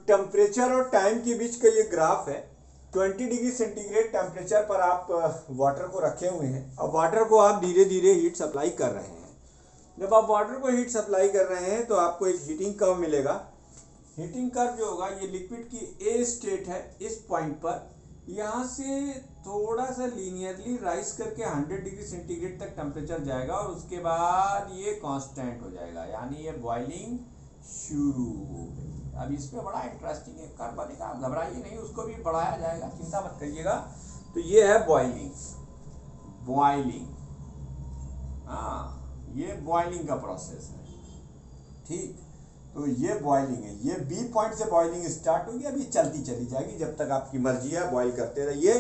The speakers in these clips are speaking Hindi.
टेम्परेचर और टाइम के बीच का ये ग्राफ है। 20 डिग्री सेंटीग्रेड टेम्परेचर पर आप वाटर को रखे हुए हैं और वाटर को आप धीरे धीरे हीट सप्लाई कर रहे हैं। जब आप वाटर को हीट सप्लाई कर रहे हैं तो आपको एक हीटिंग कर्व मिलेगा। हीटिंग कर्व जो होगा ये लिक्विड की ए स्टेट है, इस पॉइंट पर यहाँ से थोड़ा सा लीनियरली राइज करके 100 डिग्री सेंटीग्रेड तक टेम्परेचर जाएगा और उसके बाद ये कांस्टेंट हो जाएगा, यानी ये बॉइलिंग शुरू हो गई। अब इस पे बड़ा इंटरेस्टिंग एक कर्व बनेगा, आप घबराइए नहीं, उसको भी बढ़ाया जाएगा, चिंता मत करिएगा। तो ये है बॉइलिंग, हाँ ये बॉइलिंग का प्रोसेस है, ठीक। तो ये बॉइलिंग है, ये बी पॉइंट से बॉइलिंग स्टार्ट होगी, अभी चलती चली जाएगी जब तक आपकी मर्जी है, बॉइल करते रहिए।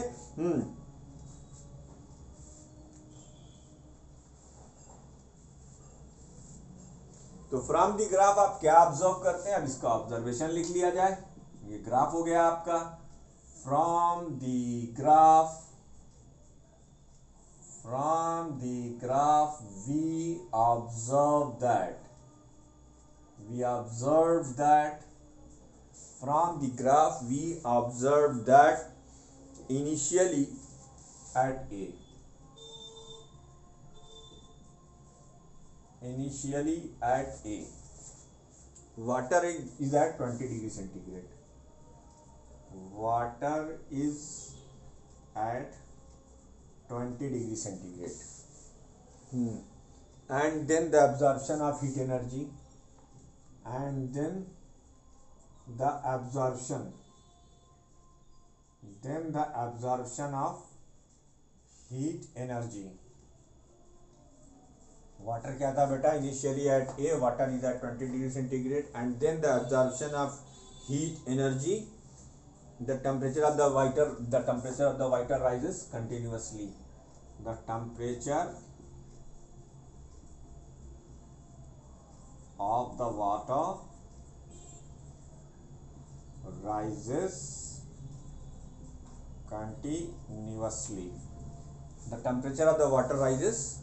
तो फ्रॉम द ग्राफ आप क्या ऑब्जर्व करते हैं, अब इसका ऑब्जर्वेशन लिख लिया जाए। ये ग्राफ हो गया आपका। From the graph we observe that from the graph we observe that initially at A water is at 20 degree centigrade. Water is at 20 degree centigrade. And then the absorption of heat energy, and then the absorption of heat energy. Water क्या था बेटा, initially at A water is at 20 degree centigrade, and then the absorption of heat energy, the temperature of the water rises continuously. The temperature of the water rises continuously. The temperature of the water rises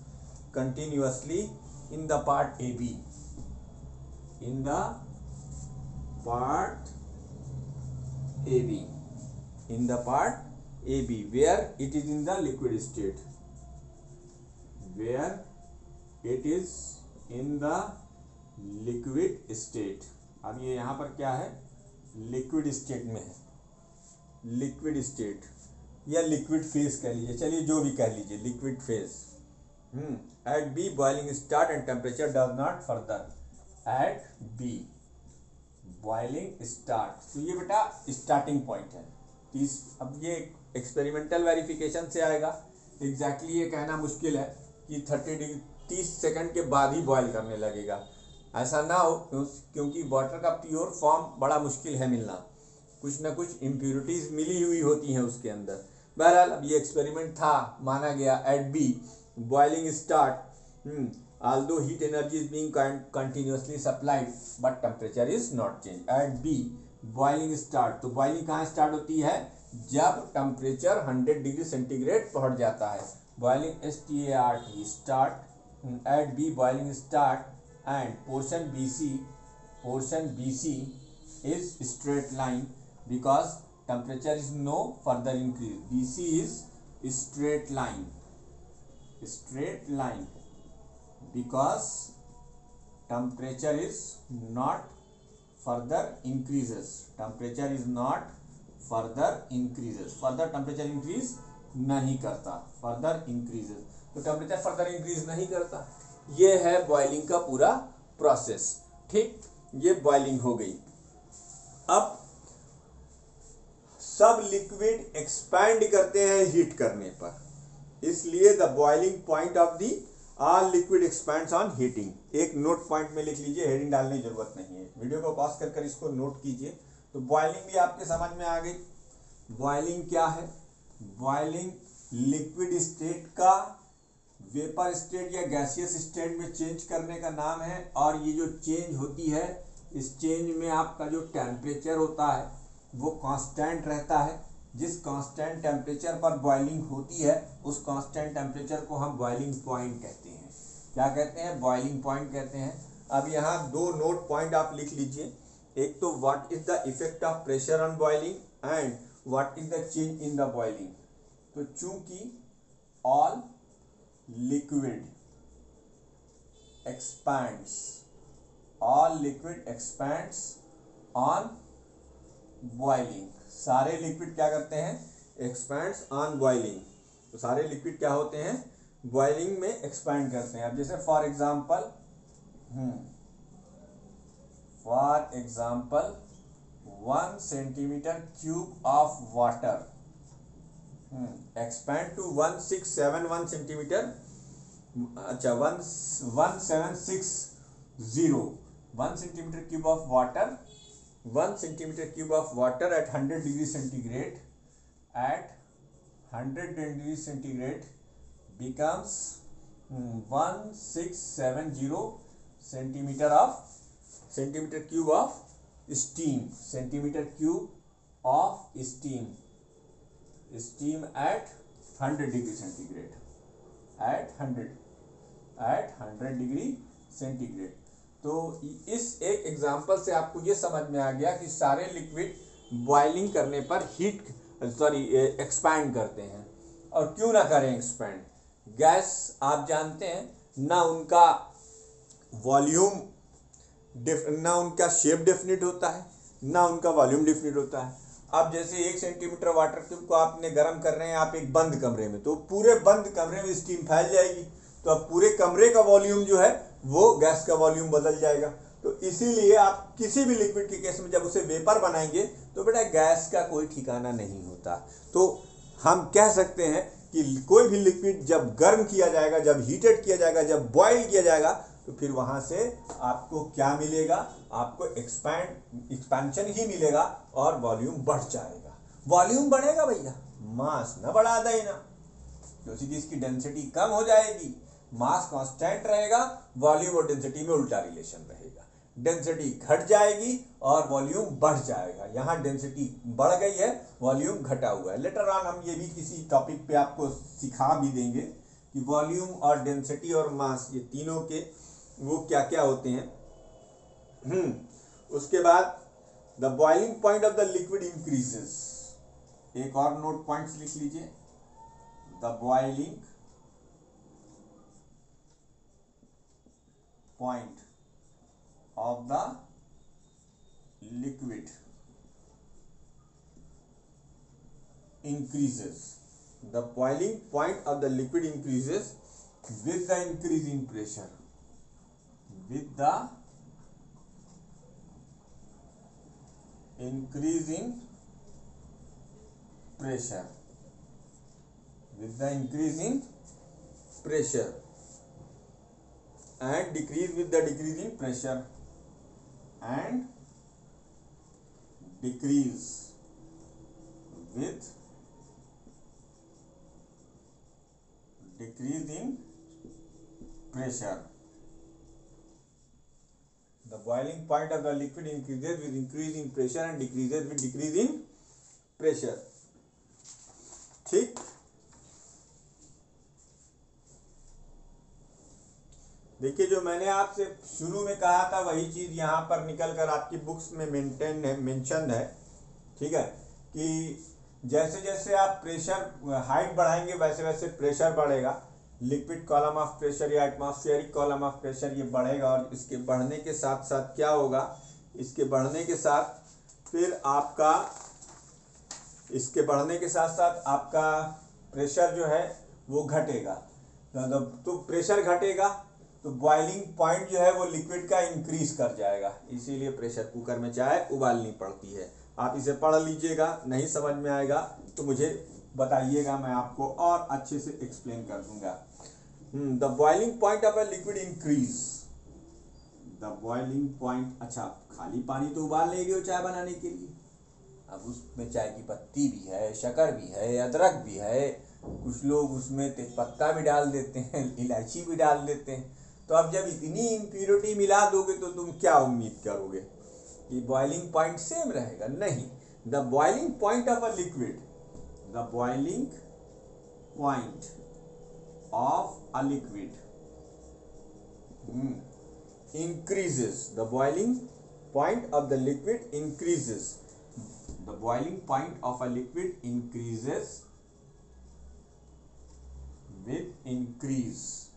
continuously in the part AB. In the part AB, where it is in the liquid state. अब ये यहाँ पर क्या है, लिक्विड स्टेट में है, लिक्विड स्टेट या लिक्विड फेज कह लीजिए, चलिए जो भी कह लीजिए, liquid phase. At B boiling start and temperature does not further. At B boiling start, तो ये बेटा स्टार्टिंग पॉइंट है। अब ये एक्सपेरिमेंटल वेरिफिकेशन से आएगा। एग्जैक्टली ये कहना मुश्किल है कि 30 सेकंड के बाद ही बॉयल करने लगेगा, ऐसा ना हो, क्योंकि वाटर का प्योर फॉर्म बड़ा मुश्किल है मिलना, कुछ ना कुछ इम्प्योरिटीज मिली हुई होती हैं उसके अंदर। बहरहाल अब ये एक्सपेरिमेंट था, माना गया। At B boiling start, although heat energy is being continuously supplied but temperature is not changed. At B boiling start, तो बॉइलिंग कहाँ स्टार्ट होती है, जब टेम्परेचर 100 डिग्री सेंटीग्रेड पहुंच जाता है। Boiling START start. At B boiling start and portion BC is straight line because temperature is no further increase. BC is straight line because temperature is not further increases. Further temperature increase नहीं करता, further increases, तो टेम्परेचर फर्दर इंक्रीज नहीं करता। ये है बॉइलिंग का पूरा प्रोसेस, ठीक। ये बॉइलिंग हो गई। अब सब लिक्विड एक्सपैंड करते हैं हीट करने पर, इसलिए the boiling point of the all liquid expands on heating. एक नोट पॉइंट में लिख लीजिए, हेडिंग डालने की जरूरत नहीं है, वीडियो को पॉज कर इसको नोट कीजिए। तो बॉइलिंग भी आपके समझ में आ गई। बॉइलिंग क्या है, बॉइलिंग लिक्विड स्टेट का वेपर स्टेट या गैसियस स्टेट में चेंज करने का नाम है। और ये जो चेंज होती है, इस चेंज में आपका जो टेम्परेचर होता है वो कांस्टेंट रहता है। जिस कांस्टेंट टेम्परेचर पर बॉइलिंग होती है उस कांस्टेंट टेम्परेचर को हम बॉइलिंग पॉइंट कहते हैं। क्या कहते हैं, बॉइलिंग पॉइंट कहते हैं। अब यहाँ दो नोट पॉइंट आप लिख लीजिए। एक तो what is the effect of pressure on boiling and what is the change in the boiling. तो चूंकि all liquid expands, all liquid expands on boiling, सारे लिक्विड क्या करते हैं, एक्सपैंड्स ऑन बॉइलिंग। तो सारे लिक्विड क्या होते हैं, बॉइलिंग में एक्सपैंड करते हैं। अब जैसे for example 1 centimetre cube of water expand to 1671 centimetre, अच्छा 1 centimetre cube of water, 1 centimetre cube of water at 100 degree centigrade, at 100 degree centigrade becomes 1670 centimeter cube of steam, centimeter cube of steam at 100 degree centigrade, at 100 degree centigrade. तो इस एक एग्जांपल से आपको ये समझ में आ गया कि सारे लिक्विड बॉइलिंग करने पर एक्सपैंड करते हैं। और क्यों ना करें एक्सपैंड, गैस आप जानते हैं ना उनका वॉल्यूम ना उनका शेप डेफिनेट होता है, ना उनका वॉल्यूम डेफिनेट होता है। अब जैसे 1 सेंटीमीटर वाटर क्यूब को आपने गर्म कर रहे हैं आप एक बंद कमरे में, तो पूरे बंद कमरे में स्टीम फैल जाएगी, तो अब पूरे कमरे का वॉल्यूम जो है वो गैस का वॉल्यूम बदल जाएगा। तो इसीलिए आप किसी भी लिक्विड के केस में जब उसे वेपर बनाएंगे तो बेटा गैस का कोई ठिकाना नहीं होता। तो हम कह सकते हैं कि कोई भी लिक्विड जब गर्म किया जाएगा, जब हीटेड किया जाएगा, जब बॉयल किया जाएगा, तो फिर वहां से आपको क्या मिलेगा, आपको एक्सपेंशन ही मिलेगा और वॉल्यूम बढ़ जाएगा। वॉल्यूम बढ़ेगा भैया, मास न बढ़ा देना, क्योंकि इसकी डेंसिटी कम हो जाएगी, मास कांस्टेंट रहेगा, वॉल्यूम और डेंसिटी में उल्टा रिलेशन रहेगा। डेंसिटी घट जाएगी और वॉल्यूम बढ़ जाएगा। यहाँ डेंसिटी बढ़ गई है, वॉल्यूम घटा हुआ है। लेटर ऑन हम ये भी किसी टॉपिक पे आपको सिखा भी देंगे कि वॉल्यूम और डेंसिटी और मास ये तीनों के वो क्या क्या होते हैं। उसके बाद the boiling point of the liquid increases. एक और नोट पॉइंट्स लिख लीजिए, the boiling point of the liquid increases, the boiling point of the liquid increases with the increase in pressure, with the increase in pressure, with the increase in pressure, and decrease with the decrease in pressure, and decrease with decrease in pressure. The boiling point of the liquid increases with increase in pressure and decreases with decrease in pressure. ठीक, देखिए जो मैंने आपसे शुरू में कहा था वही चीज यहाँ पर निकल कर आपकी बुक्स में मेंशन है। ठीक है, कि जैसे जैसे आप प्रेशर हाइट बढ़ाएंगे वैसे वैसे प्रेशर बढ़ेगा। लिक्विड कॉलम ऑफ प्रेशर या एटमॉस्फेरिक कॉलम ऑफ प्रेशर ये बढ़ेगा, और इसके बढ़ने के साथ साथ क्या होगा, इसके बढ़ने के साथ फिर आपका इसके बढ़ने के साथ साथ आपका प्रेशर जो है वो घटेगा। तो प्रेशर घटेगा तो बॉइलिंग पॉइंट जो है वो लिक्विड का इंक्रीज कर जाएगा। इसीलिए प्रेशर कुकर में चाय उबालनी पड़ती है। आप इसे पढ़ लीजिएगा, नहीं समझ में आएगा तो मुझे बताइएगा, मैं आपको और अच्छे से एक्सप्लेन कर दूंगा। The boiling point of a liquid increase, the boiling point, अच्छा खाली पानी तो उबाल लेंगे वो चाय बनाने के लिए, अब उसमें चाय की पत्ती भी है, शक्कर भी है, अदरक भी है, कुछ लोग उसमें तेजपत्ता भी डाल देते हैं, इलायची भी डाल देते हैं। तो अब जब इतनी इम्प्योरिटी मिला दोगे तो तुम क्या उम्मीद करोगे कि बॉइलिंग पॉइंट सेम रहेगा? नहीं। The boiling point of a liquid, the boiling point of a liquid increases, the boiling point of the liquid increases. The boiling point of a liquid increases with increase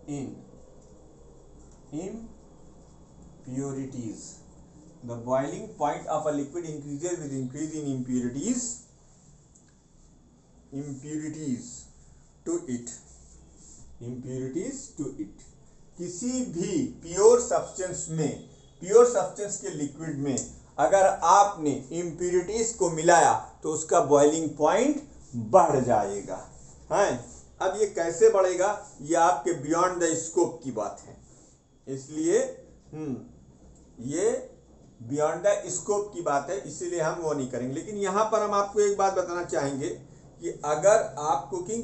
in impurities. The boiling point of a liquid increases with increase in impurities to it. किसी भी प्योर सब्सटेंस के लिक्विड में अगर आपने इम्प्यूरिटीज को मिलाया तो उसका बॉइलिंग पॉइंट बढ़ जाएगा। हैं, अब ये कैसे बढ़ेगा, ये आपके बियॉन्ड द स्कोप की बात है, इसलिए ये बियॉन्ड द स्कोप की बात है, इसीलिए हम वो नहीं करेंगे। लेकिन यहाँ पर हम आपको एक बात बताना चाहेंगे कि अगर आप कुकिंग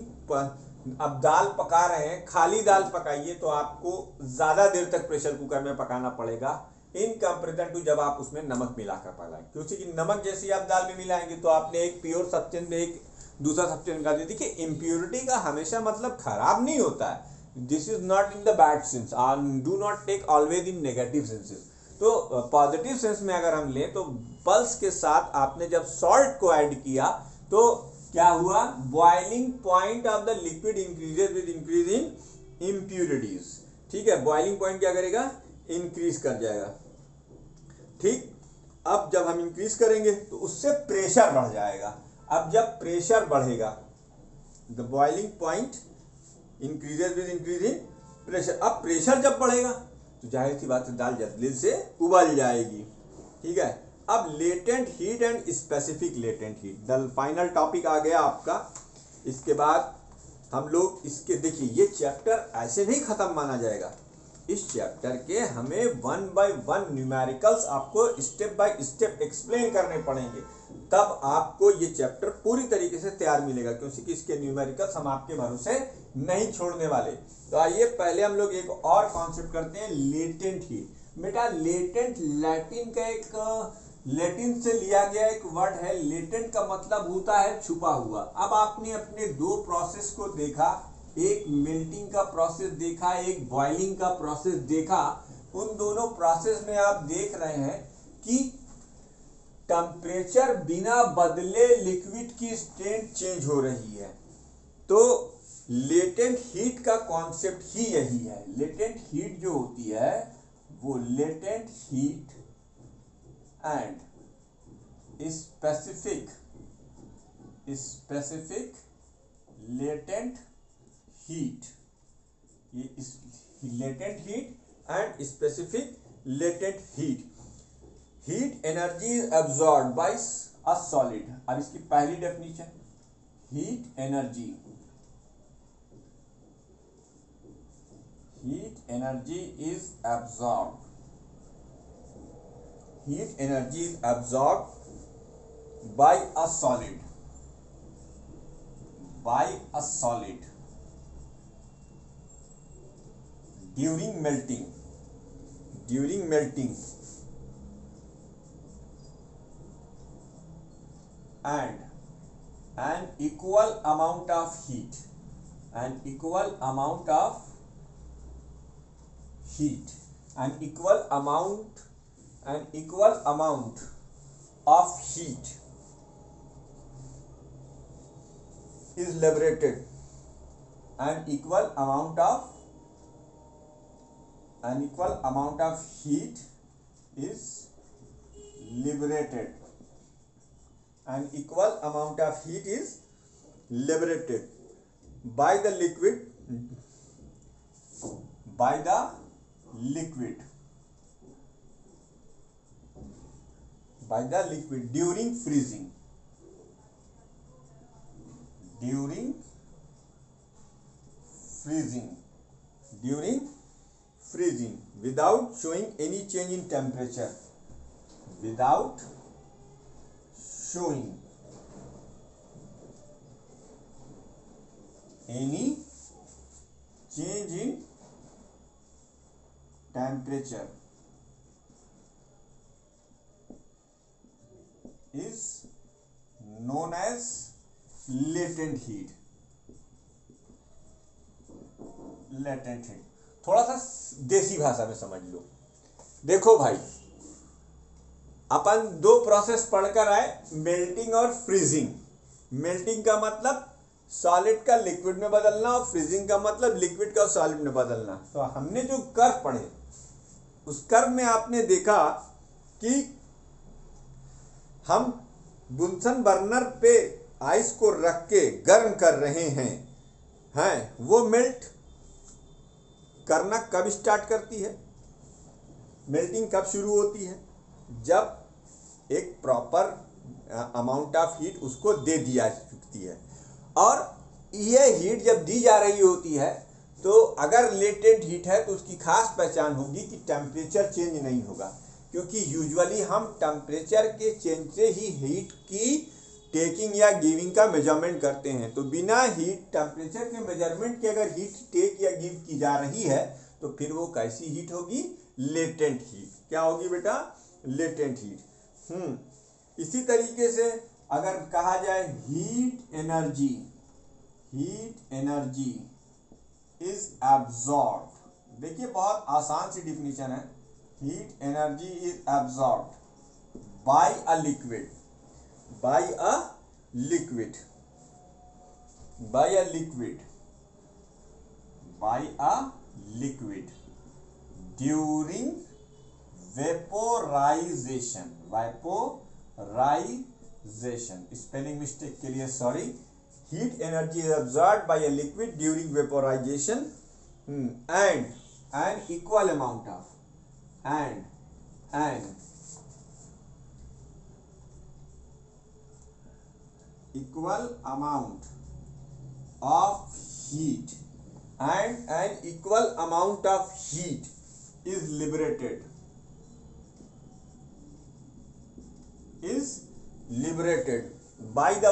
अब दाल पका रहे हैं, खाली दाल पकाइए तो आपको ज़्यादा देर तक प्रेशर कुकर में पकाना पड़ेगा इन कंपेरिजन टू जब आप उसमें नमक मिलाकर पकाएं, क्योंकि नमक जैसे आप दाल में मिलाएंगे तो आपने एक प्योर सब्सटेंस में एक दूसरा सब्सटेंस का। देखिए इम्प्योरिटी का हमेशा मतलब खराब नहीं होता है, this is not in the bad sense, do not take always in negative senses. तो पॉजिटिव सेंस में अगर हम लें तो पल्स के साथ आपने जब सॉल्ट को ऐड किया तो क्या हुआ, boiling point of the liquid increases with increase in impurities. ठीक है, बॉइलिंग पॉइंट क्या करेगा, इंक्रीज कर जाएगा। ठीक, अब जब हम इंक्रीज करेंगे तो उससे प्रेशर बढ़ जाएगा। अब जब प्रेशर बढ़ेगा, the boiling point increases with increase in pressure. अब प्रेशर जब बढ़ेगा तो जाहिर सी बात है दाल जल्दी से उबल जाएगी। ठीक है, अब latent heat and specific latent heat, the final topic आ गया आपका। इसके बाद हम लोग इसके देखिए ये चैप्टर ऐसे नहीं खत्म माना जाएगा, इस चैप्टर के हमें 1 बाय 1 न्यूमेरिकल्स आपको स्टेप बाय स्टेप एक्सप्लेन करने पड़ेंगे, तब आपको ये चैप्टर पूरी तरीके से तैयार मिलेगा, क्योंकि इसके न्यूमेरिकल्स हम आपके भरोसे नहीं छोड़ने वाले। तो आइए पहले हम लोग एक और कॉन्सेप्ट करते हैं, लेटेंट हीट। बेटा लेटेंट लैटिन से लिया गया एक वर्ड है, लेटेंट का मतलब होता है छुपा हुआ। अब आपने अपने दो प्रोसेस को देखा, एक मेल्टिंग का प्रोसेस देखा, एक बॉइलिंग का प्रोसेस देखा। उन दोनों प्रोसेस में आप देख रहे हैं कि टेम्परेचर बिना बदले लिक्विड की स्टेट चेंज हो रही है। तो लेटेंट हीट का कॉन्सेप्ट ही यही है। लेटेंट हीट जो होती है वो latent heat and specific latent heat, ये latent heat and specific latent heat. Heat energy is absorbed by a solid. अब इसकी पहली definition, heat energy is absorbed. Heat energy is absorbed by a solid. During melting. And an equal amount of heat. An equal amount of heat is liberated. An equal amount of heat is liberated. An equal amount of heat is liberated by the liquid during freezing. Without showing any change in temperature. Any change in temperature is known as latent heat. थोड़ा सा देसी भाषा में समझ लो। देखो भाई, अपन दो प्रोसेस पढ़कर आए, मेल्टिंग और फ्रीजिंग। मेल्टिंग का मतलब सॉलिड का लिक्विड में बदलना और फ्रीजिंग का मतलब लिक्विड का सॉलिड में बदलना। तो हमने जो कर्व पढ़े उस कर्व में आपने देखा कि हम बुनसन बर्नर पे आइस को रख के गर्म कर रहे हैं वो मेल्ट करना कब स्टार्ट करती है, मेल्टिंग कब शुरू होती है, जब एक प्रॉपर अमाउंट ऑफ हीट उसको दे दिया चुकती है। और यह हीट जब दी जा रही होती है तो अगर लेटेंट हीट है तो उसकी खास पहचान होगी कि टेम्परेचर चेंज नहीं होगा, क्योंकि यूजुअली हम टेम्परेचर के चेंज से ही हीट की टेकिंग या गिविंग का मेजरमेंट करते हैं। तो बिना हीट टेम्परेचर के मेजरमेंट के अगर हीट टेक या गिव की जा रही है तो फिर वो कैसी हीट होगी, लेटेंट हीट। क्या होगी बेटा, लेटेंट हीट। इसी तरीके से अगर कहा जाए हीट एनर्जी इज एब्जॉर्ब्ड, देखिए बहुत आसान सी डिफिनीशन है। Heat energy is absorbed by a liquid during vaporisation. Spelling mistake के लिए sorry. Heat energy is absorbed by a liquid during vaporisation and equal amount of heat and an equal amount of heat is liberated by the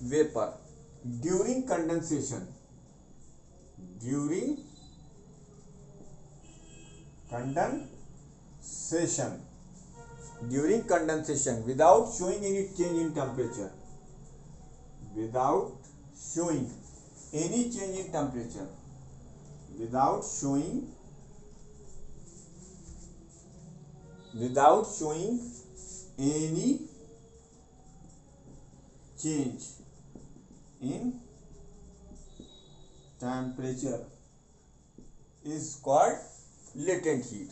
vapor during condensation without showing any change in temperature, without showing any change in temperature. Is called latent heat.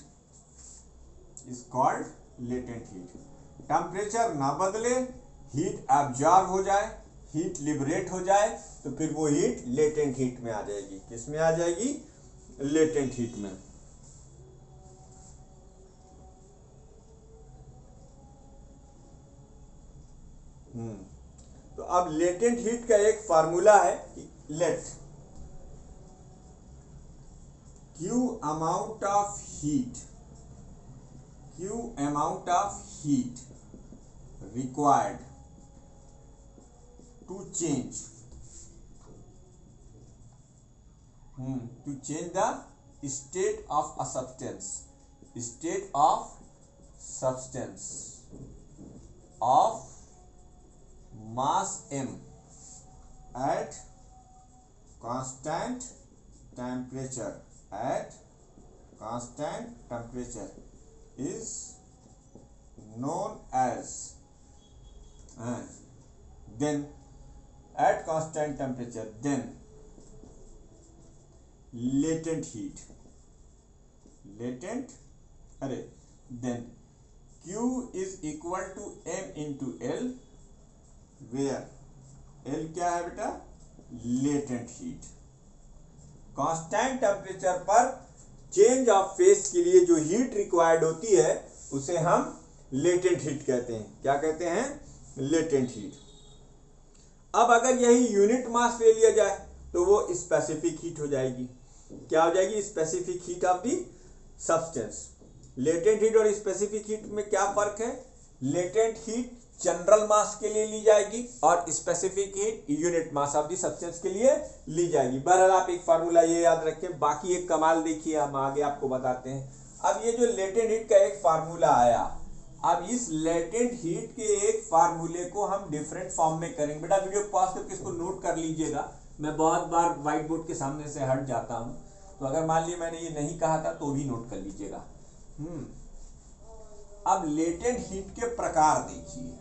Temperature ना बदले, हीट एब्जॉर्ब हो जाए, हीट लिबरेट हो जाए तो फिर वो हीट लेटेंट हीट में आ जाएगी। किस में आ जाएगी, लेटेंट हीट में। तो अब लेटेंट हीट का एक फार्मूला है कि late Q amount of heat required to change the state of a substance of mass m at constant temperature is known as then latent heat. Then Q is equal to m into L, where L क्या है बेटा, लेटेंट हीट। कांस्टेंट टेम्परेचर पर चेंज ऑफ फेस के लिए जो हीट रिक्वायर्ड होती है उसे हम लेटेंट हीट कहते हैं। क्या कहते हैं, लेटेंट हीट। अब अगर यही यूनिट मास ले लिया जाए तो वो स्पेसिफिक हीट हो जाएगी। क्या हो जाएगी, specific heat of the substance. Latent heat और स्पेसिफिक हीट में क्या फर्क है, लेटेंट हीट जनरल मास के लिए ली जाएगी और specific heat unit mass of the substance के लिए ली जाएगी। बहरहाल आप एक फार्मूला ये याद रखें। बाकी एक कमाल देखिए, हम आगे आपको बताते हैं। अब ये जो लेटेंट हीट का एक फार्मूला आया, अब इस लेटेंट हीट के एक फार्मूले को हम डिफरेंट फॉर्म में करेंगे। बेटा वीडियो पॉज करके इसको नोट कर लीजिएगा, मैं बहुत बार व्हाइट बोर्ड के सामने से हट जाता हूं, तो अगर मान लीजिए मैंने ये नहीं कहा था तो भी नोट कर लीजिएगा। अब लेटेंट हीट के प्रकार देखिए।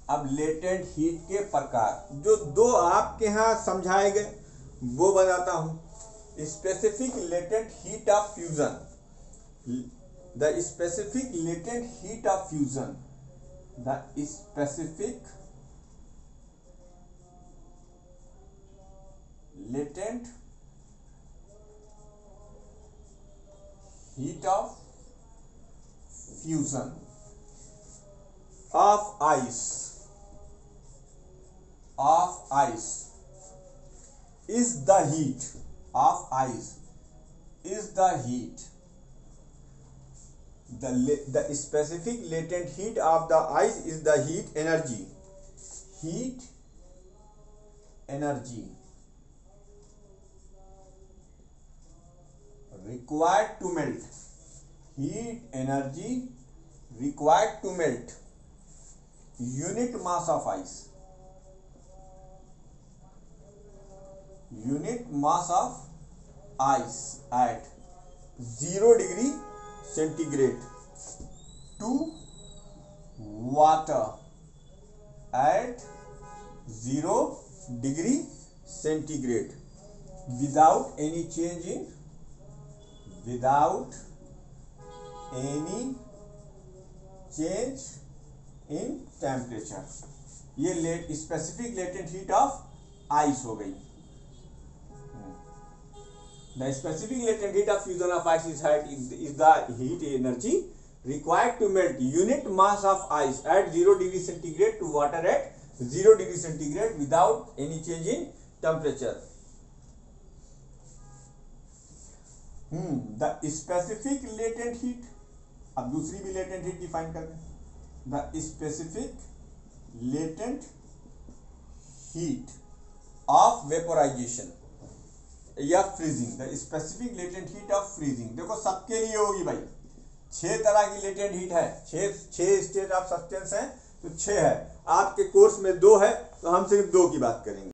अब लेटेंट हीट के प्रकार जो दो आपके यहां समझाए गए वो बताता हूं। Specific latent heat of fusion, the specific latent heat of fusion, the specific latent heat of fusion of ice is the heat of ice is the heat. The specific latent heat of the ice is the heat energy required to melt, heat energy required to melt unit mass of ice, unit mass of ice at 0 degree centigrade to water at 0 degree centigrade without any change in temperature। ये specific latent heat of ice हो गई। The specific latent heat of fusion of ice is the heat energy required to melt unit mass of ice at 0 degree centigrade to water at 0 degree centigrade without any change in temperature। The specific latent heat, अब दूसरी भी latent heat डिफाइन कर दें। The specific latent heat of vaporization या freezing, the specific latent heat of freezing. देखो सबके लिए होगी भाई, 6 तरह की लेटेंट हीट है, 6 स्टेट ऑफ सब्सटेंस है, तो 6 है। आपके कोर्स में 2 है, तो हम सिर्फ 2 की बात करेंगे।